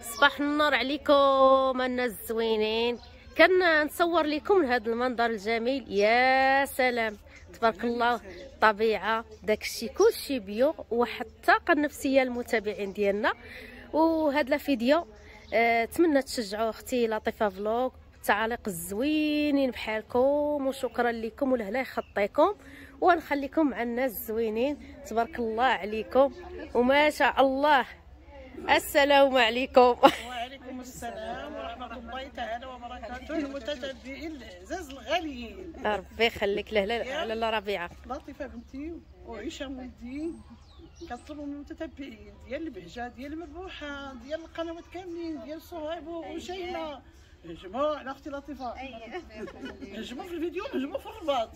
صباح النور عليكم الناس الزوينين. كنصور لكم هذا المنظر الجميل. يا سلام تبارك الله، الطبيعه داكشي كلشي بيو، وحتى النفسيه المتابعين ديالنا. وهذا الفيديو اتمنى تشجعوا اختي لطيفه فلوق بالتعاليق الزوينين بحالكم، وشكرا لكم ولهلا يخطيكم، ونخليكم مع الناس الزوينين. تبارك الله عليكم وما شاء الله. السلام عليكم. وعليكم السلام ورحمة الله تعالى وبركاته. المتتبعين العزاز الغاليين، ربي يخليك لاله ربيعه، لطيفة بنتي وهشام ولدي، كنطلبوا من المتتبعين ديال البهجة، ديال المربوحة، ديال القنوات كاملين، ديال صهيب وشيماء، هجموا على اختي لطيفه. هجموا في الفيديو، هجموا في الرباط،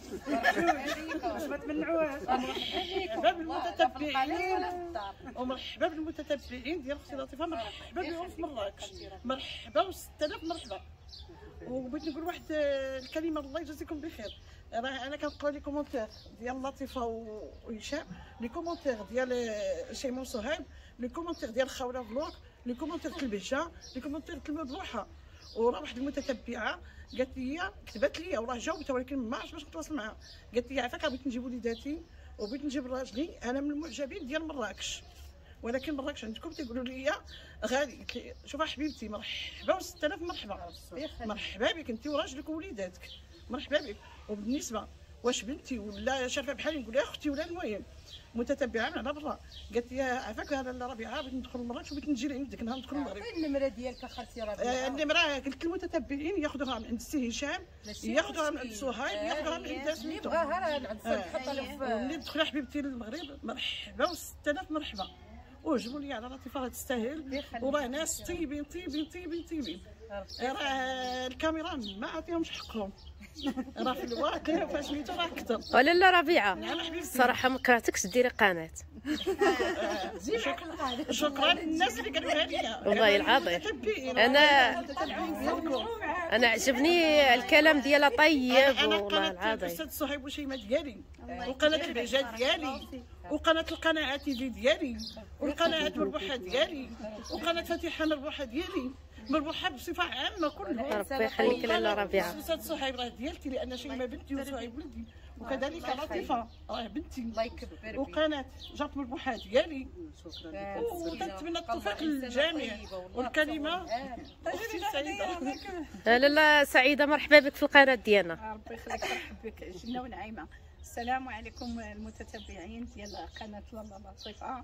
ما تمنعوهاش. مرحبا بالمتتبعين ومرحبا بالمتتبعين ديال اختي لطيفه، مرحبا بهم في مراكش، مرحبا و6000 مرحبا. وبغيت نقول واحد الكلمه، الله يجازيكم بخير. راه انا كنقرا لي كومونتير ديال لطيفه وهشام، لي كومونتير ديال شيماء وصهيب، لي كومونتير ديال خوله فلوق، لي كومونتير ديال البهجه، لي كومونتير ديال المربوحه. وراه واحد المتتبعه قالت لي، كتبت لي وراه جاوبتها ولكن ما عرفتش باش نتواصل معها. قالت لي عافاك بغيت نجيب وليداتي وبغيت نجيب راجلي، انا من المعجبين ديال مراكش، ولكن مراكش عندكم تيقولوا لي غالي. شوفي حبيبتي، مرحبا و6000 مرحبا، مرحبا بك انت وراجلك ووليداتك، مرحبا بك. وبالنسبه واش بنتي ولا شافه بحالي نقول لها اختي ولا، المهم متتبعه من على برا، قالت لي عافاك لاله ربيعه بغيت ندخل لمراكش وبغيت نجي لعندك نهار ندخل المغرب. النمره ديالك اخرتي ربيعه؟ النمره قلت للمتتبعين ياخذوها من عند السي هشام، ياخذوها من عند صهيب، ياخذوها من عند سميتو. بغاها راه نحطها ملي تدخلي حبيبتي للمغرب، مرحبا و6000 مرحبا. وجبوا لي على لطيفه، راه تستاهل، وراه ناس طيبين طيبين طيبين طيبين. راه الكاميرا ما عطيهمش حقهم، راه في الواقع فاش سميتو راه اكثر. ولا لا ربيعه الصراحه ما كرهتكش ديري قناه. شكرا للناس اللي قالوها لي، والله العظيم انا عجبني الكلام ديالها طيب. والله العظيم الاستاذ صهيب وشيماء ديالي، وقناه البهجه ديالي، وقناه القناعه تيفي ديالي، والقناعه مربوحه ديالي، وقناه فاتحه مربوحه ديالي، مربوحه بصفه عامه كلها. ربي يخليك لاله ربيعه. الاستاذ صهيب راه ديالتي، لان شيماء بنتي وصهيب ولدي، وكذلك لطيفه راه بنتي، الله يكبر. وقناه جات مربوحه ديالي. ونتمنى التوفيق للجميع، والكلمه اختي سعيده. لاله سعيده، مرحبا بك في القناه ديالنا. ربي يخليك، مرحبا بك جنة ونعيمه. السلام عليكم المتتبعين ديال قناه لاله لطيفه،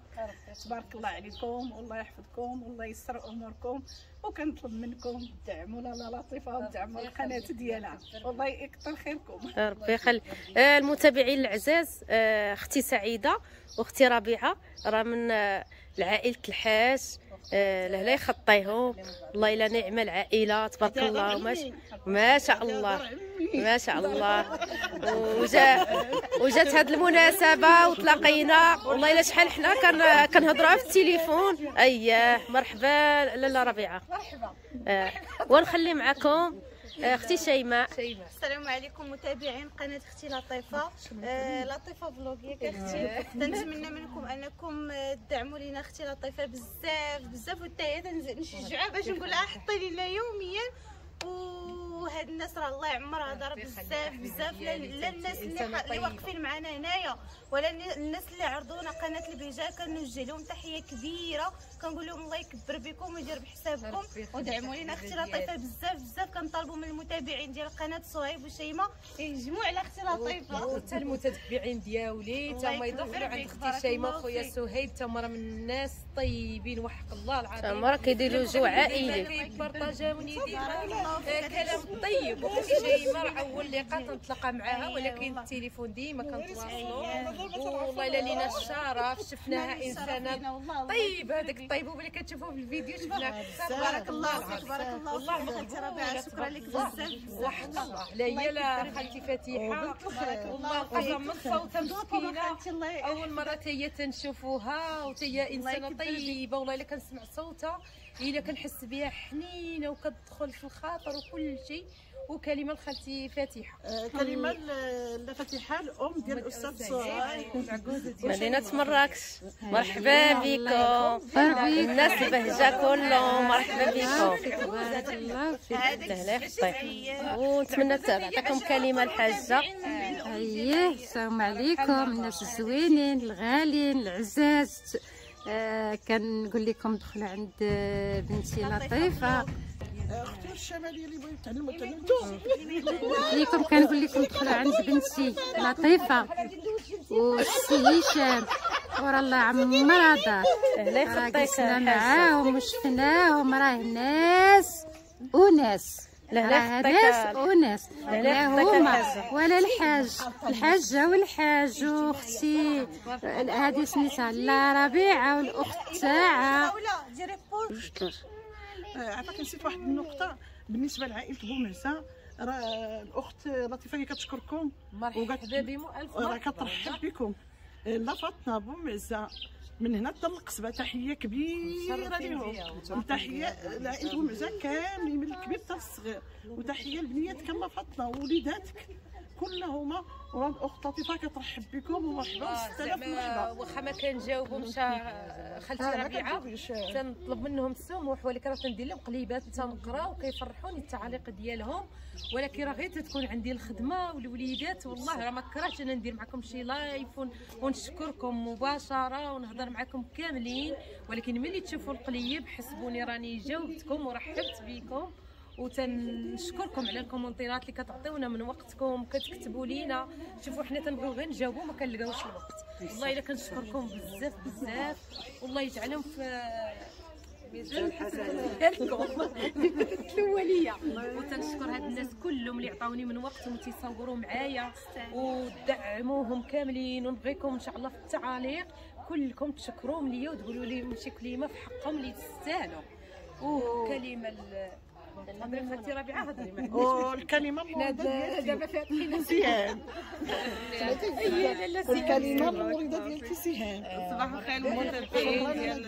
تبارك الله عليكم والله يحفظكم والله ييسر اموركم، وكنطلب منكم تدعموا لاله لطيفه وتدعموا القناه ديالها، والله يكثر خيركم. ربي يخلي المتابعين العزاز. اختي سعيده واختي ربيعه راه من العائله الحاج، لهلا يخطيهم. والله الا نعمه العائله تبارك الله، ما شاء الله ما شاء الله. وجات هذه المناسبه وتلاقينا، والله الا شحال حنا كنهضروا في التليفون. اييه مرحبا لاله ربيعه، مرحبا. ونخلي معكم اختي شيماء. السلام عليكم متابعين قناه اختي لطيفه، لطيفه فلوغيك اختي. كنتمنى منكم انكم تدعموا لينا اختي لطيفه بزاف بزاف، وحتى نشجعوها باش نقول لها حطي لنا يوميا. وهاد الناس راه الله يعمرها دار بزاف بزاف، لا الناس اللي واقفين معنا هنايا ولا الناس اللي عرضونا قناه البهجه، كنوجه لهم تحيه كبيره، كنقول لهم الله يكبر بكم ويدير بحسابكم، ودعموا لينا اختي لطيفه بزاف بزاف. كنطالبوا من المتابعين ديال قناه صهيب وشيماء يهجموا على اختي لطيفه، وحتى المتتبعين ديالي تا هما يضافوا عند اختي شيماء وخويا سهيب، تا هما من الناس طيبين وحق الله العظيم، تا هما كيديروا جو عائلي، كيبارطاجاوني ديما كلام طيب. واختي شيماء راه اول لقاء كنتلاقى معاها، ولكن التليفون ديما كنتواصلوا، والله الا لينا الشرف، شفناها انسانه طيبه. هذاك الطيبوبه اللي كتشوفوه في الفيديو شفناها. بارك الله فيك، بارك الله والله فيك اختي ربيعه، شكرا لك بزاف وحق الله. لا هي لا خالتي فتيحه، والله قسم من صوتها مسكينه، اول مره هي تنشوفوها، وهي انسانه طيبه، والله الا كنسمع صوتها الا كنحس بها حنينه وكتدخل في الخاطر وكل شيء. وكلمه لخالتي فاتحه. كلمه لفاتحه الام ديال الاستاذ سهير مدينه مراكش. مرحبا بكم الناس البهجه كلهم، مرحبا بكم. تبارك الله فيك. الله يحفظك ونتمنى تعطيكم كلمه الحاجه. اييه السلام عليكم الناس الزوينين الغاليين العزاز. كنقول لكم دخلوا عند بنتي لطيفه اختي الشماليه اللي بغيتو تعلموا تعلمتوا ليكم. كنقول لكم دخلوا عند بنتي لطيفه والسي هشام ورا الله عمرها دار. الله يخطيك جلسنا معاهم وشفناهم، راه ناس وناس، راه ناس وناس، لا هما ولا الحاجه والحاج واختي هذه سميتها لا ربيعه والاخت تاعها. عافاك نسيت واحد النقطه بالنسبه لعائله بومعزه. راه الاخت لطيفه هي كتشكركم مرحبا بكم الف راه كترحب بكم. لا فاطمه بومعزه من هنا حتى القصبه تحيه كبيره لهم، تحيه لعائله بومعزه كاملين من الكبير حتى الصغير، وتحيه لبنياتك لا فاطمه ووليداتك كلهما. والاخت لطيفه كترحب بكم ومرحبا و6000 مرحبا. واخا ما كنجاوبهم مشى خالتي ربيعه تنطلب منهم السموح، ولكن راه تندير لهم قليبات تنقرا وكيفرحوني التعاليق ديالهم. ولكن راه غير تكون عندي الخدمه والوليدات والله راه ما كرهتش انا ندير معكم شي لايف ونشكركم مباشره ونهضر معكم كاملين. ولكن ملي تشوفوا القليب حسبوني راني جاوبتكم ورحبت بكم، وتنشكركم على الكومنتيرات اللي كتعطيونا من وقتكم كتكتبوا لينا. شوفوا حنا تنبغيو غير نجاوبوا ما كنلقاوش الوقت. والله الا كنشكركم بزاف بزاف، والله يجعلهم في ميزان الحسنات ديالكم الاوليه. وتنشكر هاد الناس كلهم اللي عطاوني من وقتهم وتيصوروا معايا ودعموهم كاملين. ونبغيكم ان شاء الله في التعاليق كلكم تشكروهم ليا وتقولوا لي شي كلمه في حقهم اللي تستاهلوا. وكلمه خالتي ربيعه هضري معايا. والكلمه المورده دابا فاتحين سهام. والكلمه المورده ديالتي سهام. صباح الخير المتابعين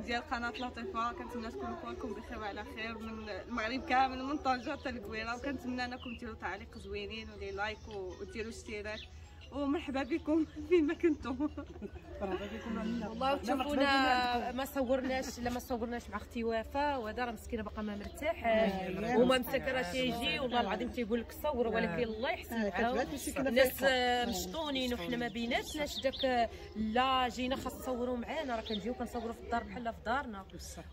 ديال قناه لطيفه. كنتمنى تكونوا كلكم بخير وعلى خير من المغرب كامل من طنجه حتى الكويره. وكنتمنى انكم ديروا تعليق زوينين وديروا لايك وديروا اشتراك. ومرحبا بكم فين ما كنتم. والله تشوفونا ما صورناش مع اختي وفاء، وهذا راه مسكينه باقا ما مرتاحاش وما مسكره تيجي والله العظيم تيقول لك صور، ولكن الله يحسن معاهم الناس مشطونين وحنا ما بيناتناش داك لا جينا خاص تصوروا معانا. راه كنجيو كنصوروا في الدار بحال في دارنا،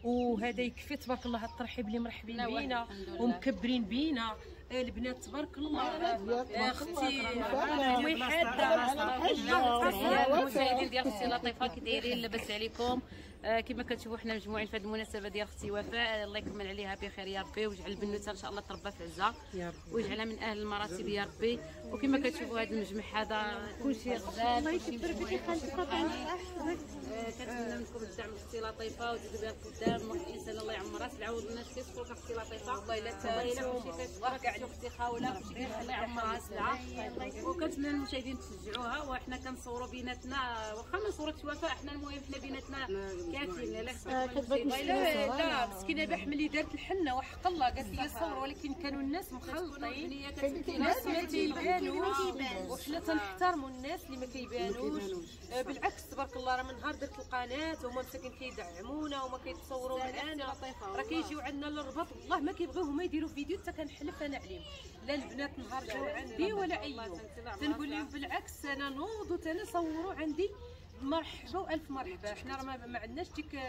وهذا يكفي تبارك الله. هاد الترحيب اللي مرحبين بينا ومكبرين بينا البنات تبارك الله. اختي وحده المشاهدين ديال اختي لطيفه كي دايرين؟ لاباس عليكم؟ كما كتشوفوا حنا مجموعين في هذه المناسبه ديال اختي وفاء. الله يكمل عليها بخير يا ربي، ويجعل البنوته ان شاء الله تربى في عزه ويجعلها من اهل المراتب يا ربي. وكما كتشوفوا هذا المجمع هذا كلشي غزال. الله يكبر بك خالتي فاطمه. كنتمنى منكم الدعم اختي لطيفه وتزيدوا بها القدام. واحد الانسان الله يعمرها تعاود الناس كيشكروك اختي لطيفه. والله الا تبارك كاع اختي خاوله كلشي الله يعمرها سلعه. وكنتمنى المشاهدين تشجعوها. وحنا كنصوروا بيناتنا واخا ما صورتش وفاء، حنا المهم حنا بيناتنا كافيين. لا مسكينه باح ملي دارت الحنه وحق الله قالت لي صور، ولكن كانوا الناس مخلطين، الناس ما تيبانوش وحنا تنحترموا الناس اللي ما كيبانوش. بالعكس تبارك الله راه من نهار درت القناه هما مساكن كيدعمونا وما كيتصوروا معانا، راه كيجيو عندنا للرباط والله ما كيبغيو هما يديروا فيديو حتى كنحلف انا عليهم. لا البنات نهار جاو عندي ولا اي يوم تنقول لهم بالعكس انا نوض وتانا صوروا عندي. مرحبا والف مرحبا. حنا راه ما عندناش ديك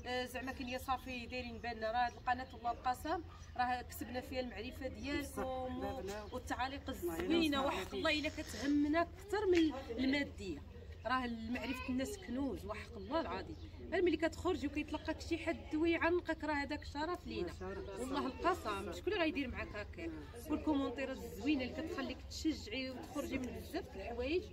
زعما كاين صافي دايرين بالنا. راه هاد القناه والله القسم راه كسبنا فيها المعرفه ديالكم والتعاليق الزوينه. وحق الله الا كتهمنا اكثر من الماديه. راه معرفه الناس كنوز وحق الله العظيم. ملي كتخرج وكيتلقاك شي حد ويعنقك راه هذاك شرف لينا والله القسم. شكون اللي غيدير معاك هكاك؟ والكومونتيرات الزوينه اللي كتخليك تشجعي وتخرجي من بزاف د الحوايج.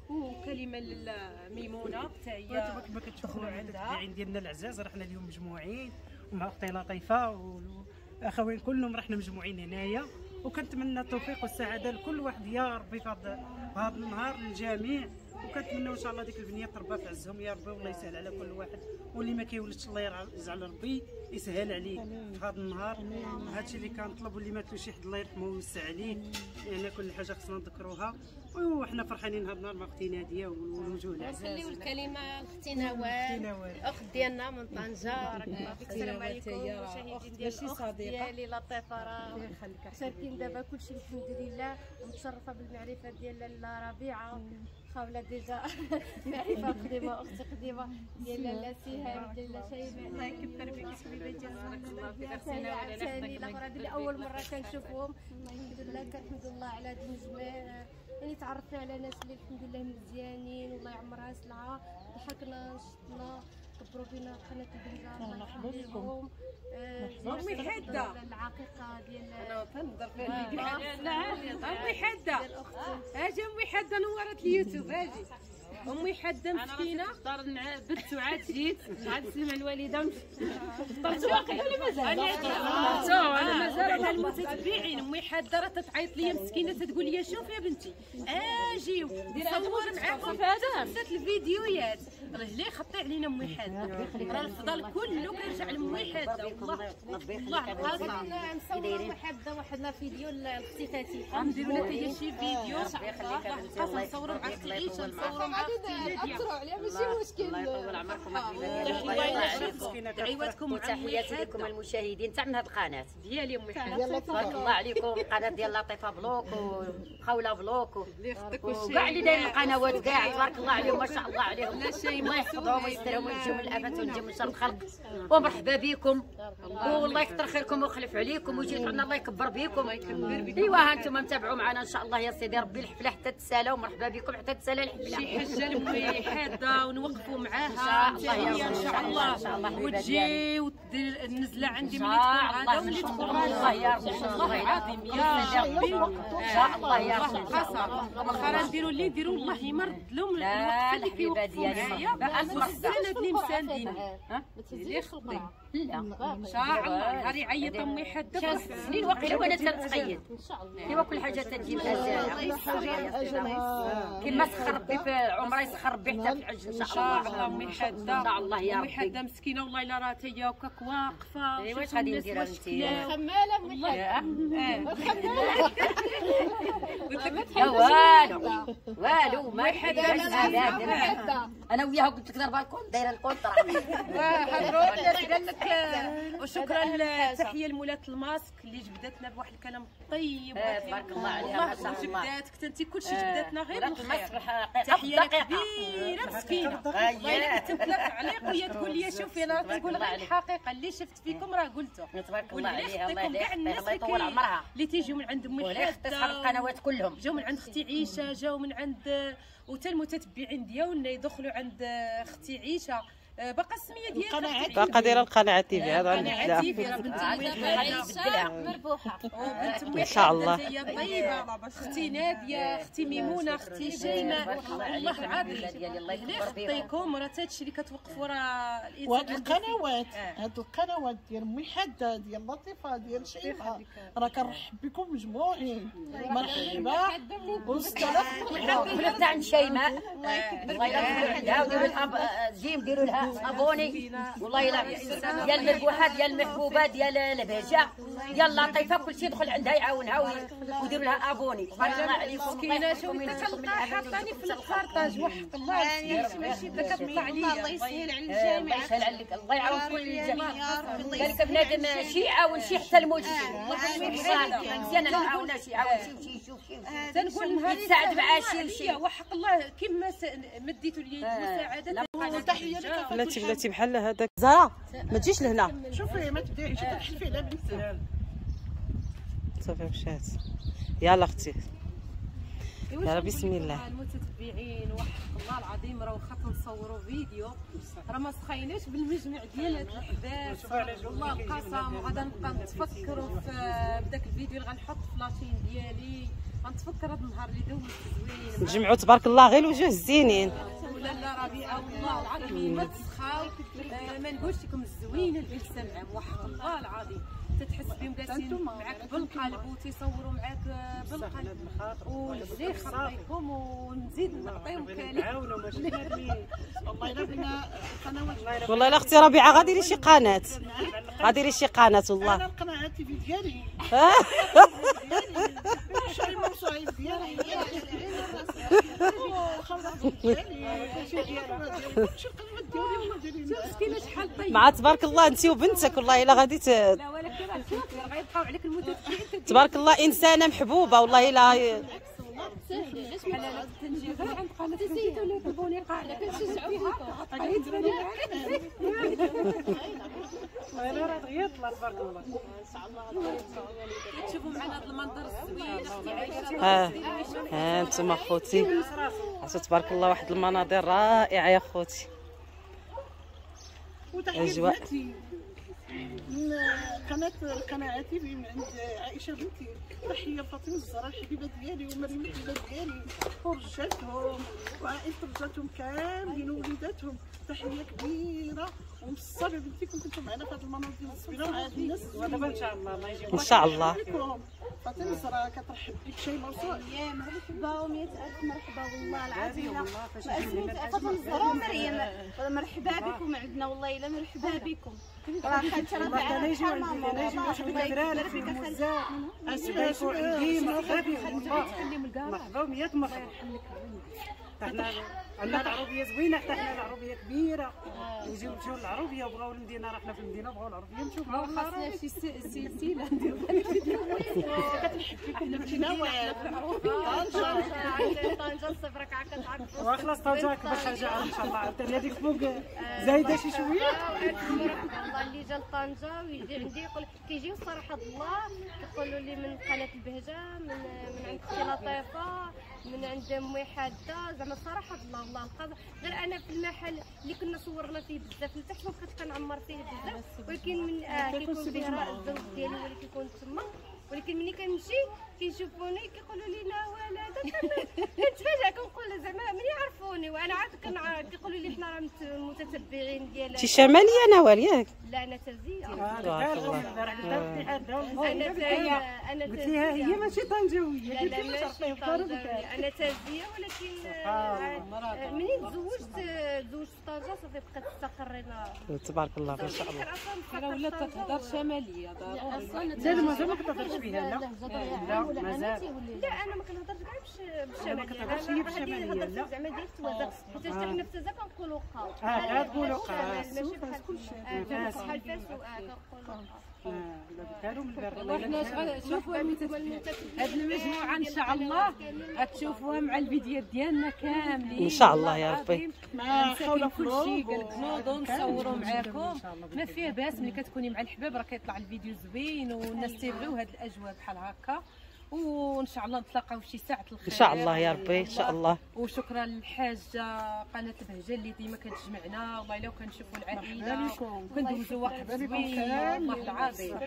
وكلمه لميمونه حتى هي كما كتشوفوا المتابعين ديالنا العزاز. راه حنا اليوم مجموعين ومع اختي لطيفه والاخوين كلهم راه حنا مجموعين هنايا. وكنتمنى التوفيق والسعاده لكل واحد يا ربي في هذا النهار للجميع. وكنتمنوا ان شاء الله ديك البنيه تربى في عزهم يا ربي، والله يسهل على كل واحد، واللي ما كيولدش الله يجعل ربي يسهل عليه في هذا النهار. هادشي اللي كنطلب، واللي مات له شي حد الله يرحمه ويوسع عليه، لان كل حاجه خصنا نذكروها. وحنا فرحانين هذا النهار مع اختي ناديه والوجوه العزاز. نخليو الكلمه لاختي نوال الاخت ديالنا من طنجه. السلام عليكم مشاهدين ديال الاخت ديالي لطيفه، راه شاركين دابا كلشي الحمد لله. متشرفه بالمعرفه ديال لاله ربيعه، خاوله ديجا معرفه قديمه، اختي قديمه ديال لاله سهام ديال لاله شيماء. الله يكثر بك حبيبه ديالنا. عاوتاني الاخرى اللي اول مره كنشوفهم، الحمد لله كنحمد الله على هذا المجمع. يعني تعرفنا على ناس اللي الحمد لله مزيانين، والله يعمرها سلعه، ضحكنا نشطنا، كبروا بينا قناه البنجه. الله يخليهم. امي حاده العقيقه ديال انا تنهضر في امي حاده، اجي امي حاده نورت اليوتيوب. اجي امي حاده مسكينه دار مع بنت وعاد جيت عاد نسلم على الوالده فطرت واقع ولا مازال؟ انا مازال مع المتتبعين. امي حاده راه تتعيط ليا مسكينه، تقول لي شوف يا بنتي اجيو نصور معاكم في هذا الفيديوهات. رجلي خطي علينا امي حاده، راه الفضل كله كيرجع لامي حاده. والله القاسم نصوروا امي حاده وحدنا فيديو لاختي فاتيحه، نديروا لها هي شي فيديو القاسم نصوروا مع اختي عيشه، نصوروا مع اثروا عليها ماشي مشكل. الله يطول عمركم. دعواتكم وتحياتي لكم المشاهدين تاع من هذه القناه ديالي امي حاده. تبارك الله عليكم. القناه ديال لطيفه بلوك وخوله بلوك وكاع اللي دايرين القنوات كاع تبارك الله عليهم ما شاء الله عليهم. الله يحفظهم ويسترهم وينجيهم من الافات وينجيهم من شر الخلق. ومرحبا بكم، والله يكثر خيركم ويخلف عليكم ويجي عندنا الله يكبر بكم. ايوا ها انتم متابعوا معنا ان شاء الله يا سيدي ربي الحفله حتى تسالى، ومرحبا بكم حتى تسالى الحفله. شي حجه لامي حاده ونوقفوا معاها ان شاء الله وتجي وتدير النزله عندي ملي تكون عاده وملي تكون الله يا رب والله العظيم يا ربي ان شاء الله يا رب. واخا نديروا اللي نديروا الله يمرض لهم الوقفه اللي كيوقفوا معايا السند اللي مساندين. اللي خلقي لا ان شاء الله نهار يعيط امي حده سنين واقيلا وانا تنتخيل ايوا كل حاجه تجي بأجالها. كما سخر ربي في عمره يسخر ربي حتى في العج ان شاء الله. امي حده ان شاء الله يا امي ربي. حده مسكينه والله الا راه هي وكاك واقفه. ايوا واش غادي ندير انت؟ خماله امي والو ما حدا انا وياها قلت لك ضربه الكون دايره الكونطرا. قال لك وشكرا تحيه لمولات الماسك اللي جبدتنا بواحد الكلام طيب. تبارك الله عليها ما شاء الله. جبداتك انت كلشي جبدتنا غير بالخير. تحيه كبيره مسكينه والله كتبت لك عليق وهي تقول لي شوفي انا تقول غير الحقيقه اللي شفت فيكم راه قلته. تبارك الله عليها الله كاع الناس الله يطول عمرها اللي تيجيو من عند امي حده تسحر القنوات كلهم، جاو من عند اختي عيشه، جاو من عند وتا المتتبعين ديالنا يدخلوا عند اختي عيشه. باقا السميه ديالها باقا دايره القناه تيفي هذا القناه تيفي راه بنت مربوحه ان شاء الله. هي طيبه اختي ناديه، اختي ميمونه، اختي شيماء. والله العظيم الله يخطيكم راه هادشي اللي كتوقفوا راه وهاد القنوات هاد القنوات ديال امي حده ديال لطيفه ديال شيماء راه كنرحب بكم مجموعين. مرحبا و6000 مرحبا تاع شيماء الله يرحمها وديروا لها جيم ديروا لها ابوني والله الا ديال المربوحه ديال المحبوبه ديال البهجه ديال لطيفه كلشي يدخل عندها يعاونها ويدير لها ابوني. تبارك الله عليكم. مسكينه شوفي كتلقى حاطاني في الخرطاج وحق الله ماشي بدا كتطلع ليا. الله يسهل على الجميع. الله يسهل عليك الله يعاون كل الجميع. قال لك بنادم شي يعاون شي حتى الموت مزيان نعاونها شي يعاون شي يشوف شي تنقول نهار يتساعد مع شي وحق الله كيما مديتوا لي المساعده. وتحيه لك بلاتي بحال هذاك زهره ما تجيش لهنا. شوفي ما تبدايش تحلفي على بنتي صافي مشات. يلا اختي يلا بسم الله. المتتبعين وحق الله العظيم راه واخا تنصوروا فيديو راه ما سخيناش بالمجمع ديال هاد الاحداث. والله القسم وغادا نبقى نتفكروا في بداك الفيديو اللي غنحط في لاشين ديالي. غنتفكر هاد النهار اللي دوزت زوين. نجمعوا تبارك الله غير الوجوه الزينين. لاله ربيعه والله العظيم ما تسخاو ما نقولش لكم الزوينه اللي سامعه وحق الله العظيم. تتحس بهم جالسين معاك بالقلب وتيصوروا معاك بالقلب والجي خطيكم ونزيد نعطيهم كالي والله الا بنا القنوات. والله الا اختي ربيعه غاديري شي قناه، غاديري شي قناه والله. انا القناه تي في ديالي شي مصايب ديالي مع تبارك الله انت وبنتك والله الا غادي لا ولكن غيبقاو عليك المتابعين. تبارك الله انسانه محبوبه والله الا بحال انا كنت نجي غير عند قناه نسيت ولا يطلبوني قاعده كنشجعوها غيديروني انا راه دغيا طلع تبارك الله ان شاء الله. تشوفوا معنا هذا المنظر الزوين اختي عايشه. انتم اخوتي تبارك الله واحد المناظر رائعه يا اخوتي. اجواء من قناه قناعتي من عند عائشه بنتي. تحيه لفاطمه الزهراء الحبيبه ديالي ومريم الحبيبه ديالي ورجالتهم وعائله رجالتهم كاملين ووليداتهم. تحيه كبيره ومصابه بنتي كنتم معنا في هذا المناظر الزوينه مع هاد الناس. ودابا ان شاء الله الله يجيب ان شاء الله. فاطمه الزهراء كترحب بك شي موضوع. يا مرحبا و100 ألف مرحبا والله العظيم. فاطمه الزهراء ومريم مرحبا بكم عندنا والله الا مرحبا بكم. راه خالتي ربيعه الله يجيو الدراري في المزاح اسمعوا عندي مرحبا بكم مرحبا 100 مرحبا. حنا عندنا العروبيه زوينه، حتى حنا العروبيه كبيره ويجيو للعروبيه وبغاو المدينه. راه حنا في المدينه بغاو العروبيه نشوفوا. خاصنا شي سلسله نديرو احنا متنوعين طنجه الصفرة كتعرفوا. وخلاص طنجه كبر حاجه ان شاء الله. عاوتاني هذيك فوق زايده شي شويه. والله اللي جا لطنجه ويجي عندي يقول كيجيو الصراحه الله كيقولوا لي من قناه البهجه من عند اختي لطيفه من عند امي حاده. زعما الصراحه الله الله القادر. غير انا في المحل اللي كنا صورنا فيه بزاف لتحت ما بقيتش كنعمر فيه بزاف ولكن من كيكون فيه راه الزوج ديالي هو اللي كيكون تما. ولكن ملي كنمشي كيشوفوني كيقولوا لي نوال هذا كنتفاجئ كنقول زعما ملي يعرفوني وانا عاد كيقولوا لي حنا راه متتبعين ديال شي شماليه نوال ياك؟ لا انا تازيه. تبارك الله. انا قلت لها هي ماشي طنجاويه. لا لا ماشي طنجاويه انا تازيه. ولكن منين تزوجت في طنجه صافي بقيت استقرينا تبارك الله ما شاء الله. راه ولات كتهضر شماليه ضروري. لا مازال ما كتهضرش بها. لا مازال. لا انا ما كنهضرش كاع بالشماليه. ما كتهضرش هي بالشماليه. لا زعما ديال التوازه حيت حنا في تازه كنقولوا قاو. كتقولوا قاس ماشي بحال كلشي بحال فاس كنقولوا وحنا شوفوا هاد المجموعه ان شاء الله غتشوفوها مع الفيديوهات ديالنا كاملين ان شاء الله يا ربي. ما حول كلشي قال لك نوضوا نصوروا معاكم ما فيه باس. ملي كتكوني مع الحباب راه كيطلع الفيديو زوين والناس تيبغيو هاد الاجواء بحال هكا. وان شاء الله نتلاقاو في شي ساعه الخير ان شاء الله يا ربي ان شاء الله. وشكرا للحاجه قناه البهجه اللي ديما كتجمعنا. والله الا كنشوفوا العائله وكندوزوا وقت زوين والله العظيم.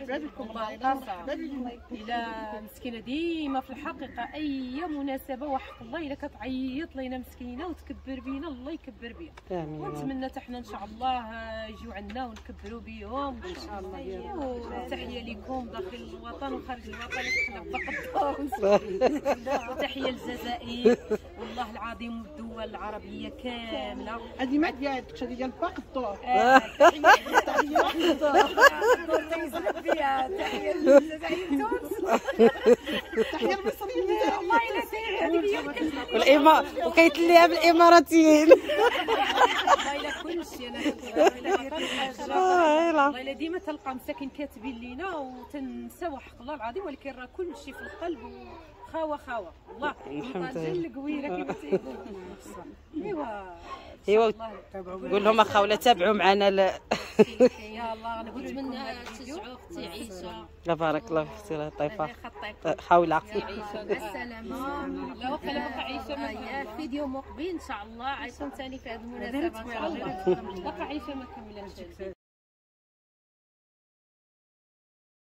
الله يقاسى الى مسكينه ديما في الحقيقه اي مناسبه وحق الله الا كتعيط لينا مسكينه وتكبر بينا الله يكبر بها. امين. ونتمنى حتى حنا ان شاء الله يجيو عندنا ونكبروا بهم ان شاء الله. وتحيه لكم داخل الوطن وخارج الوطن فقط. تحيه للجزائر والله العظيم والدول العربيه كامله. هذه ما ديالك هذه ديال باقي الدور. تحيه للجزائر تونس. تحيه للمصريين والله الا والامارات وكيتليها بالاماراتيين. والله الا كلشي انا والله الا ديما تلقى مساكن كاتبين لينا وتنساو حق الله العظيم. ولكن راه كلشي في القلب خاوه والله. الحمد لله. القويره كما تيقولوا. ايوا قول لهم اخاوله تابعوا معنا. يلاه نتمنى تشجعوا اختي عيشه. بارك الله فيك اختي لطيفه خاوله. عيشه بالسلامه. لا واخا لا بقى عيشه معايا فيديو مقبل ان شاء الله. عيكون ثاني في هذه المناسبه ان شاء الله. بقى عيشه ما كملتش.